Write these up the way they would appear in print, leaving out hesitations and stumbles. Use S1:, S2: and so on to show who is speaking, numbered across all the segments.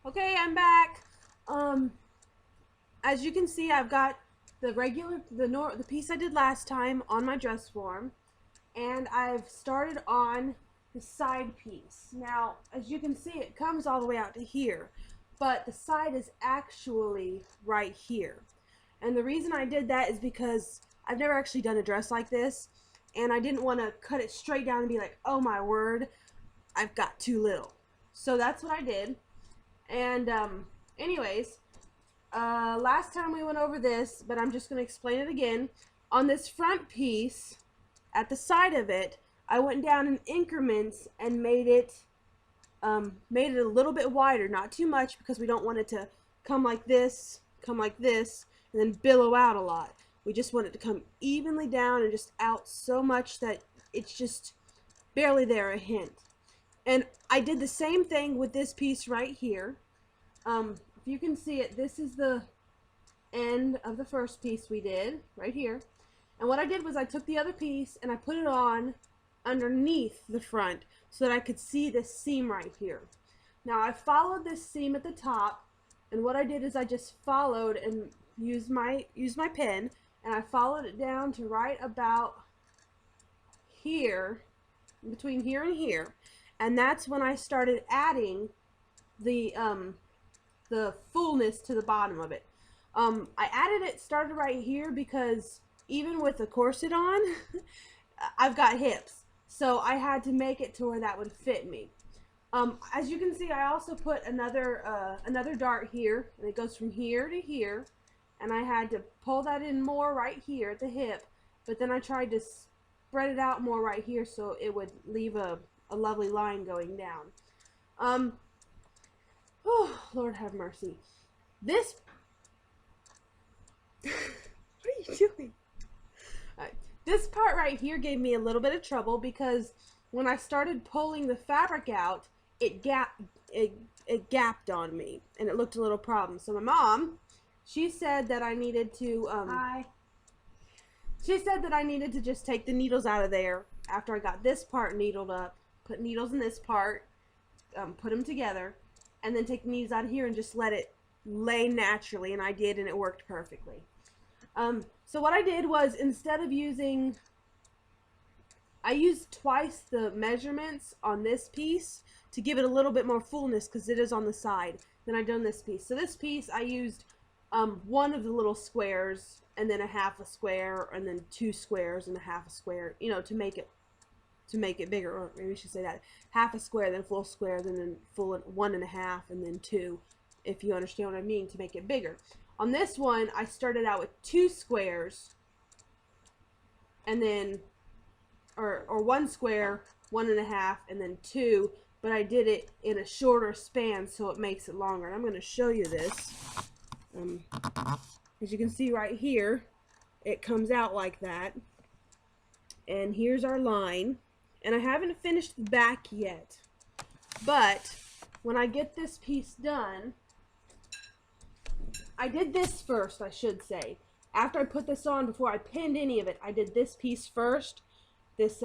S1: Okay, I'm back. Um, as you can see, I've got the piece I did last time on my dress form, and I've started on the side piece. Now, as you can see, it comes all the way out to here, but the side is actually right here. And the reason I did that is because I've never actually done a dress like this, and I didn't want to cut it straight down and be like, oh my word, I've got too little. So that's what I did. And anyways, last time we went over this, but I'm just going to explain it again. On this front piece, at the side of it, I went down in increments and made it a little bit wider, not too much because we don't want it to come like this, and then billow out a lot. We just want it to come evenly down and just out so much that it's just barely there, a hint. And I did the same thing with this piece right here. If you can see it, this is the end of the first piece we did, right here. And what I did was I took the other piece and I put it on underneath the front so that I could see this seam right here. Now I followed this seam at the top, and what I did is I just followed and used my pen, and I followed it down to right about here, between here and here. And that's when I started adding the fullness to the bottom of it. Started right here because even with the corset on, I've got hips. So I had to make it to where that would fit me. As you can see, I also put another dart here, and it goes from here to here. And I had to pull that in more right here at the hip, but then I tried to spread it out more right here so it would leave a lovely line going down. Oh, Lord have mercy. This, what are you doing? This part right here gave me a little bit of trouble because when I started pulling the fabric out, it gapped on me, and it looked a little problem. So my mom, she said that I needed to, she said that I needed to just take the needles out of there after I got this part needled up, put needles in this part, put them together, and then take the needles out of here and just let it lay naturally, and I did, and it worked perfectly. So what I did was, instead of I used twice the measurements on this piece to give it a little bit more fullness because it is on the side than I done this piece. So this piece I used one of the little squares, and then a half a square, and then 2 squares and a half a square, you know, to make it bigger, or maybe I should say that half a square, then full square, then full 1.5, and then 2, if you understand what I mean, to make it bigger. On this one, I started out with 2 squares, and then or 1 square, 1.5, and then 2, but I did it in a shorter span so it makes it longer. And I'm going to show you this. As you can see right here, it comes out like that, and here's our line. And I haven't finished the back yet, but when I get this piece done, I did this first, I should say. After I put this on, before I pinned any of it, I did this piece first, this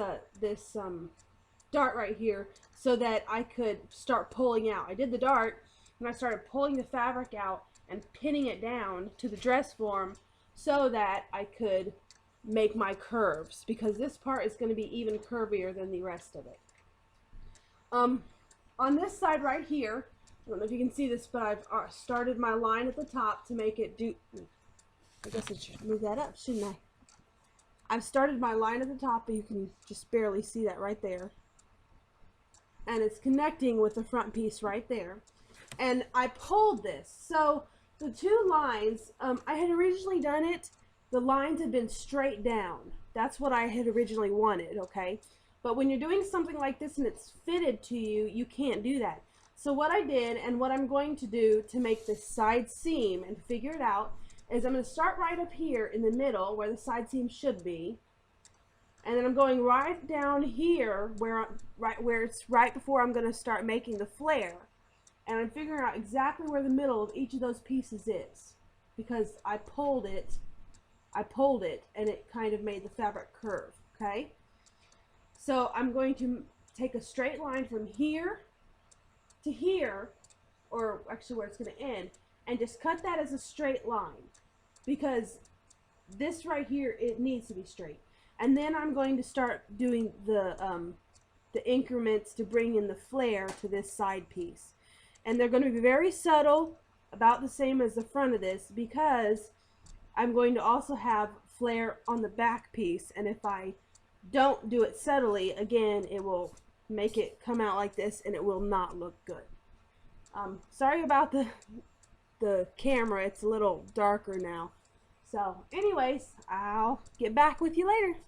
S1: dart right here, so that I could start pulling out. I did the dart, and I started pulling the fabric out and pinning it down to the dress form so that I could make my curves, because this part is going to be even curvier than the rest of it. On this side right here, I don't know if you can see this, but I've started my line at the top to make it do, I guess I should move that up, shouldn't I? I've started my line at the top, but you can just barely see that right there. And it's connecting with the front piece right there. And I pulled this. So the 2 lines, I had originally done it, the lines had been straight down. That's what I had originally wanted, okay? But when you're doing something like this and it's fitted to you, you can't do that. So what I did, and what I'm going to do to make this side seam and figure it out, is I'm going to start right up here in the middle where the side seam should be, and then I'm going right down here where it's right before I'm going to start making the flare, and I'm figuring out exactly where the middle of each of those pieces is, because I pulled it and it kind of made the fabric curve. Okay, so I'm going to take a straight line from here to here or actually where it's going to end, and just cut that as a straight line, because this right here, it needs to be straight. And then I'm going to start doing the increments to bring in the flare to this side piece. And they're going to be very subtle, about the same as the front of this, because I'm going to also have flare on the back piece, and if I don't do it subtly, again, it will make it come out like this and it will not look good. Sorry about the camera, it's a little darker now. So anyways, I'll get back with you later.